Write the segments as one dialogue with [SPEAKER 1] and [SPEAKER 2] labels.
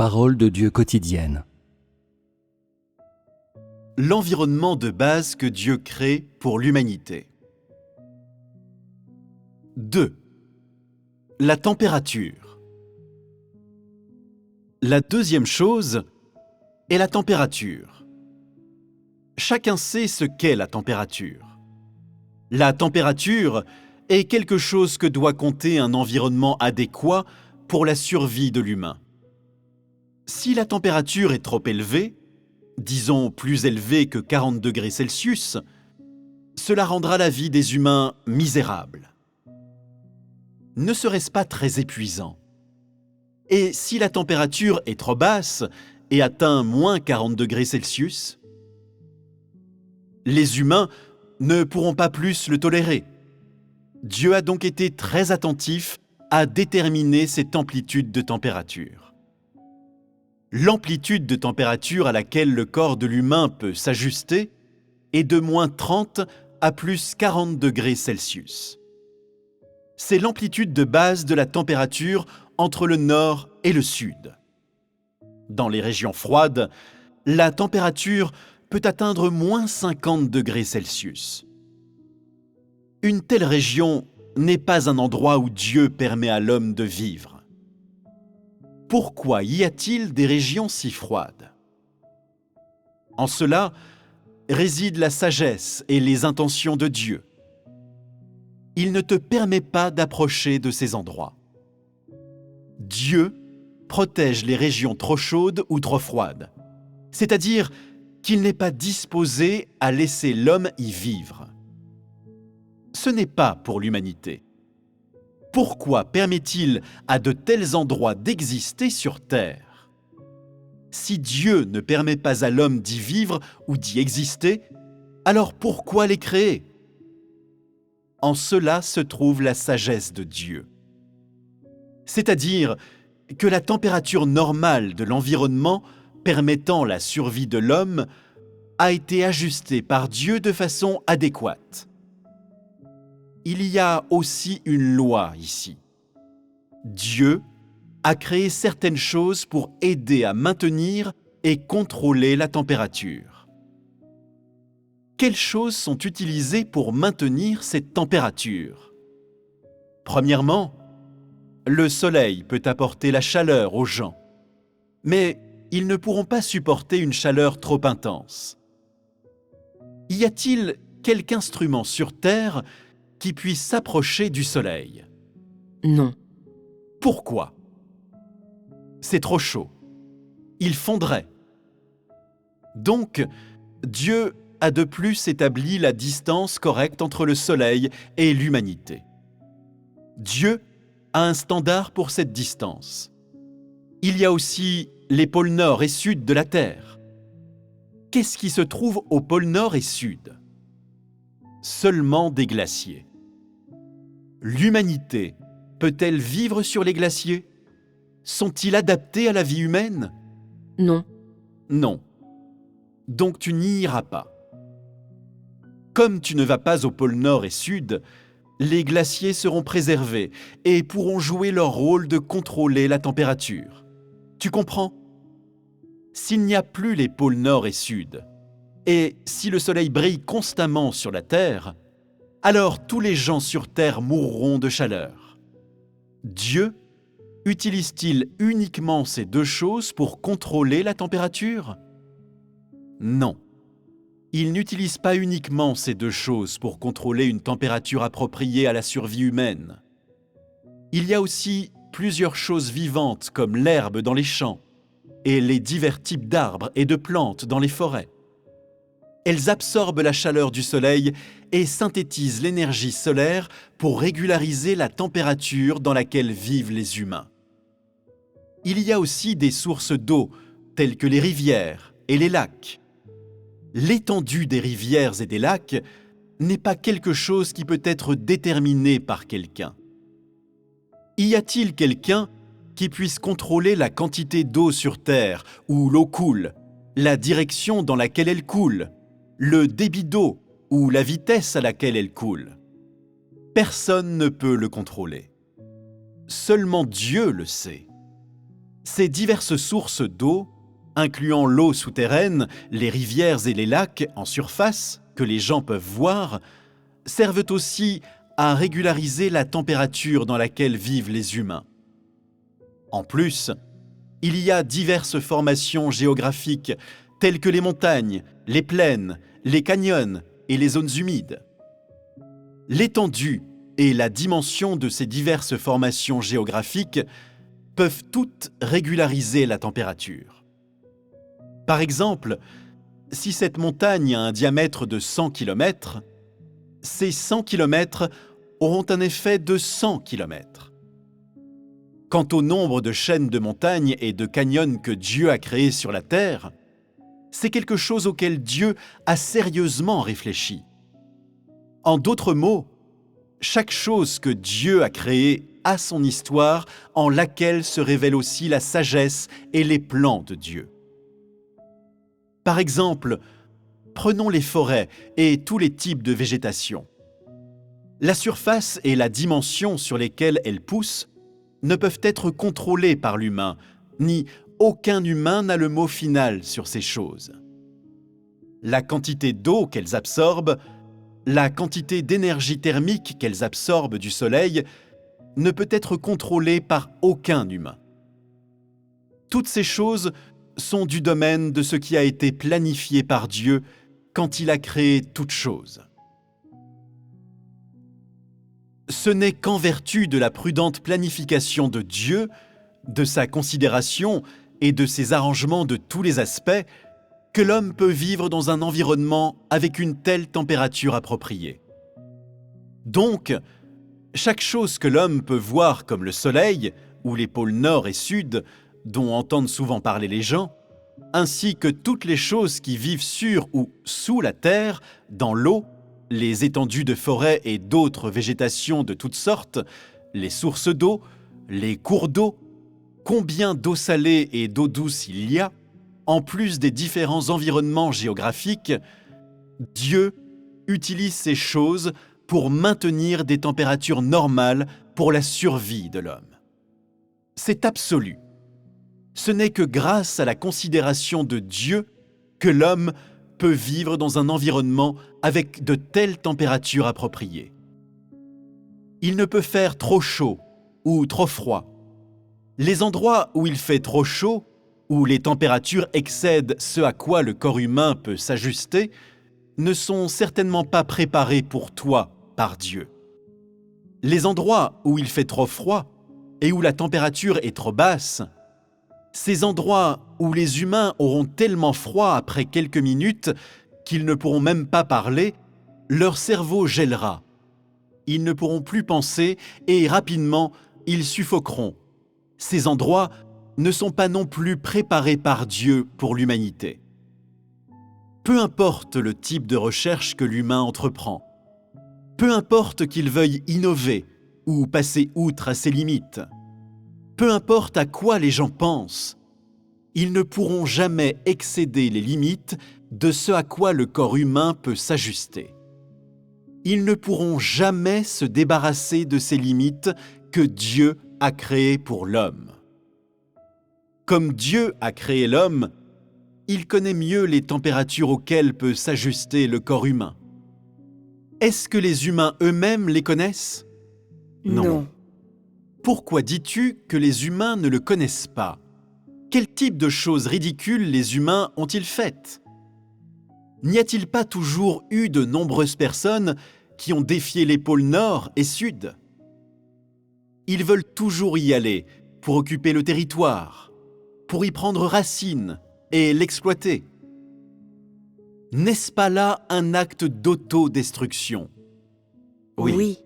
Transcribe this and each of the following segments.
[SPEAKER 1] Parole de Dieu quotidienne.
[SPEAKER 2] L'environnement de base que Dieu crée pour l'humanité. 2. La température. La deuxième chose est la température. Chacun sait ce qu'est la température. La température est quelque chose que doit compter un environnement adéquat pour la survie de l'humain. Si la température est trop élevée, disons plus élevée que 40 degrés Celsius, cela rendra la vie des humains misérable. Ne serait-ce pas très épuisant? Et si la température est trop basse et atteint moins 40 degrés Celsius, les humains ne pourront pas plus le tolérer. Dieu a donc été très attentif à déterminer cette amplitude de température. L'amplitude de température à laquelle le corps de l'humain peut s'ajuster est de moins 30 à plus 40 degrés Celsius. C'est l'amplitude de base de la température entre le nord et le sud. Dans les régions froides, la température peut atteindre moins 50 degrés Celsius. Une telle région n'est pas un endroit où Dieu permet à l'homme de vivre. Pourquoi y a-t-il des régions si froides? En cela réside la sagesse et les intentions de Dieu. Il ne te permet pas d'approcher de ces endroits. Dieu protège les régions trop chaudes ou trop froides, c'est-à-dire qu'il n'est pas disposé à laisser l'homme y vivre. Ce n'est pas pour l'humanité. Pourquoi permet-il à de tels endroits d'exister sur Terre? Si Dieu ne permet pas à l'homme d'y vivre ou d'y exister, alors pourquoi les créer? En cela se trouve la sagesse de Dieu. C'est-à-dire que la température normale de l'environnement permettant la survie de l'homme a été ajustée par Dieu de façon adéquate. Il y a aussi une loi ici. Dieu a créé certaines choses pour aider à maintenir et contrôler la température. Quelles choses sont utilisées pour maintenir cette température? Premièrement, le soleil peut apporter la chaleur aux gens, mais ils ne pourront pas supporter une chaleur trop intense. Y a-t-il quelque instrument sur Terre qui puisse s'approcher du soleil?
[SPEAKER 3] Non.
[SPEAKER 2] Pourquoi? C'est trop chaud. Il fondrait. Donc, Dieu a de plus établi la distance correcte entre le soleil et l'humanité. Dieu a un standard pour cette distance. Il y a aussi les pôles nord et sud de la Terre. Qu'est-ce qui se trouve aux pôles nord et sud? Seulement des glaciers. L'humanité peut-elle vivre sur les glaciers? Sont-ils adaptés à la vie humaine?
[SPEAKER 3] Non.
[SPEAKER 2] Non. Donc tu n'y iras pas. Comme tu ne vas pas au pôle Nord et Sud, les glaciers seront préservés et pourront jouer leur rôle de contrôler la température. Tu comprends? S'il n'y a plus les pôles Nord et Sud, et si le soleil brille constamment sur la Terre, alors tous les gens sur Terre mourront de chaleur. Dieu utilise-t-il uniquement ces deux choses pour contrôler la température? Non. Il n'utilise pas uniquement ces deux choses pour contrôler une température appropriée à la survie humaine. Il y a aussi plusieurs choses vivantes comme l'herbe dans les champs et les divers types d'arbres et de plantes dans les forêts. Elles absorbent la chaleur du soleil et synthétisent l'énergie solaire pour régulariser la température dans laquelle vivent les humains. Il y a aussi des sources d'eau, telles que les rivières et les lacs. L'étendue des rivières et des lacs n'est pas quelque chose qui peut être déterminé par quelqu'un. Y a-t-il quelqu'un qui puisse contrôler la quantité d'eau sur Terre, où l'eau coule, la direction dans laquelle elle coule, le débit d'eau ou la vitesse à laquelle elle coule? Personne ne peut le contrôler. Seulement Dieu le sait. Ces diverses sources d'eau, incluant l'eau souterraine, les rivières et les lacs en surface que les gens peuvent voir, servent aussi à régulariser la température dans laquelle vivent les humains. En plus, il y a diverses formations géographiques telles que les montagnes, les plaines, les canyons et les zones humides. L'étendue et la dimension de ces diverses formations géographiques peuvent toutes régulariser la température. Par exemple, si cette montagne a un diamètre de 100 km, ces 100 km auront un effet de 100 km. Quant au nombre de chaînes de montagnes et de canyons que Dieu a créés sur la terre, c'est quelque chose auquel Dieu a sérieusement réfléchi. En d'autres mots, chaque chose que Dieu a créée a son histoire en laquelle se révèle aussi la sagesse et les plans de Dieu. Par exemple, prenons les forêts et tous les types de végétation. La surface et la dimension sur lesquelles elles poussent ne peuvent être contrôlées par l'humain, ni aucun humain n'a le mot final sur ces choses. La quantité d'eau qu'elles absorbent, la quantité d'énergie thermique qu'elles absorbent du soleil ne peut être contrôlée par aucun humain. Toutes ces choses sont du domaine de ce qui a été planifié par Dieu quand il a créé toutes choses. Ce n'est qu'en vertu de la prudente planification de Dieu, de sa considération et de ses arrangements de tous les aspects que l'homme peut vivre dans un environnement avec une telle température appropriée. Donc, chaque chose que l'homme peut voir comme le soleil ou les pôles nord et sud, dont entendent souvent parler les gens, ainsi que toutes les choses qui vivent sur ou sous la terre, dans l'eau, les étendues de forêt et d'autres végétations de toutes sortes, les sources d'eau, les cours d'eau, combien d'eau salée et d'eau douce il y a, en plus des différents environnements géographiques, Dieu utilise ces choses pour maintenir des températures normales pour la survie de l'homme. C'est absolu. Ce n'est que grâce à la considération de Dieu que l'homme peut vivre dans un environnement avec de telles températures appropriées. Il ne peut faire trop chaud ou trop froid. Les endroits où il fait trop chaud, où les températures excèdent ce à quoi le corps humain peut s'ajuster, ne sont certainement pas préparés pour toi par Dieu. Les endroits où il fait trop froid et où la température est trop basse, ces endroits où les humains auront tellement froid après quelques minutes qu'ils ne pourront même pas parler, leur cerveau gèlera. Ils ne pourront plus penser et rapidement, ils suffoqueront. Ces endroits ne sont pas non plus préparés par Dieu pour l'humanité. Peu importe le type de recherche que l'humain entreprend, peu importe qu'il veuille innover ou passer outre à ses limites, peu importe à quoi les gens pensent, ils ne pourront jamais excéder les limites de ce à quoi le corps humain peut s'ajuster. Ils ne pourront jamais se débarrasser de ces limites que Dieu a créées pour l'homme. Comme Dieu a créé l'homme, il connaît mieux les températures auxquelles peut s'ajuster le corps humain. Est-ce que les humains eux-mêmes les connaissent ?
[SPEAKER 3] Non.
[SPEAKER 2] Pourquoi dis-tu que les humains ne le connaissent pas ? Quel type de choses ridicules les humains ont-ils faites ? N'y a-t-il pas toujours eu de nombreuses personnes qui ont défié les pôles nord et sud ? Ils veulent toujours y aller pour occuper le territoire, pour y prendre racine et l'exploiter. N'est-ce pas là un acte d'autodestruction ?
[SPEAKER 3] Oui.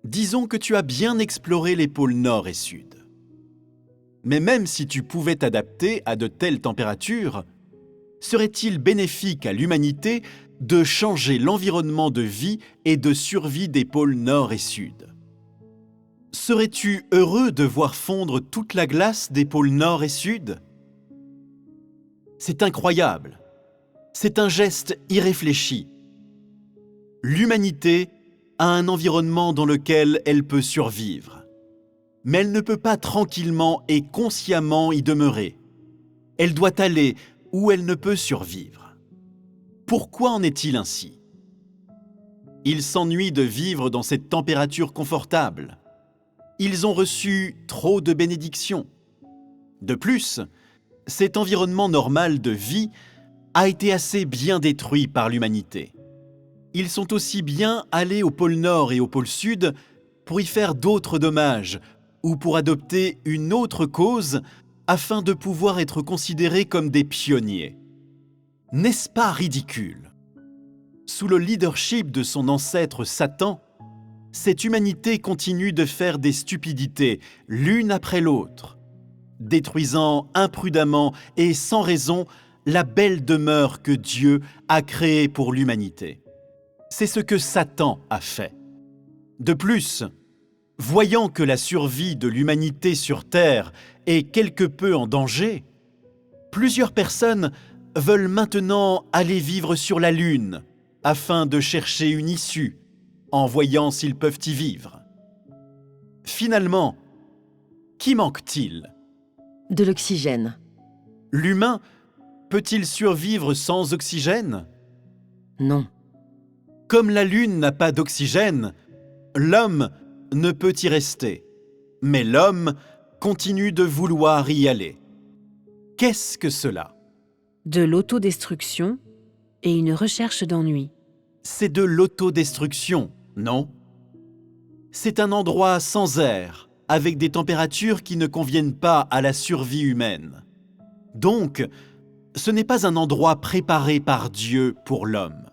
[SPEAKER 2] Disons que tu as bien exploré les pôles nord et sud. Mais même si tu pouvais t'adapter à de telles températures, serait-il bénéfique à l'humanité de changer l'environnement de vie et de survie des pôles nord et sud ? Serais-tu heureux de voir fondre toute la glace des pôles nord et sud ? C'est incroyable. C'est un geste irréfléchi. L'humanité a un environnement dans lequel elle peut survivre. mais elle ne peut pas tranquillement et consciemment y demeurer. Elle doit aller où elle ne peut survivre. Pourquoi en est-il ainsi? Ils s'ennuient de vivre dans cette température confortable. Ils ont reçu trop de bénédictions. De plus, cet environnement normal de vie a été assez bien détruit par l'humanité. Ils sont aussi bien allés au pôle Nord et au pôle Sud pour y faire d'autres dommages ou pour adopter une autre cause afin de pouvoir être considérés comme des pionniers. N'est-ce pas ridicule? Sous le leadership de son ancêtre Satan, cette humanité continue de faire des stupidités l'une après l'autre, détruisant imprudemment et sans raison la belle demeure que Dieu a créée pour l'humanité. C'est ce que Satan a fait. De plus, voyant que la survie de l'humanité sur Terre est quelque peu en danger, plusieurs personnes veulent maintenant aller vivre sur la Lune afin de chercher une issue, en voyant s'ils peuvent y vivre. Finalement, qui manque-t-il?
[SPEAKER 3] De l'oxygène.
[SPEAKER 2] L'humain peut-il survivre sans oxygène?
[SPEAKER 3] Non.
[SPEAKER 2] Comme la Lune n'a pas d'oxygène, l'homme ne peut y rester, mais l'homme continue de vouloir y aller. Qu'est-ce que cela?
[SPEAKER 3] De l'autodestruction et une recherche d'ennui.
[SPEAKER 2] C'est de l'autodestruction, non? C'est un endroit sans air, avec des températures qui ne conviennent pas à la survie humaine. Donc, ce n'est pas un endroit préparé par Dieu pour l'homme.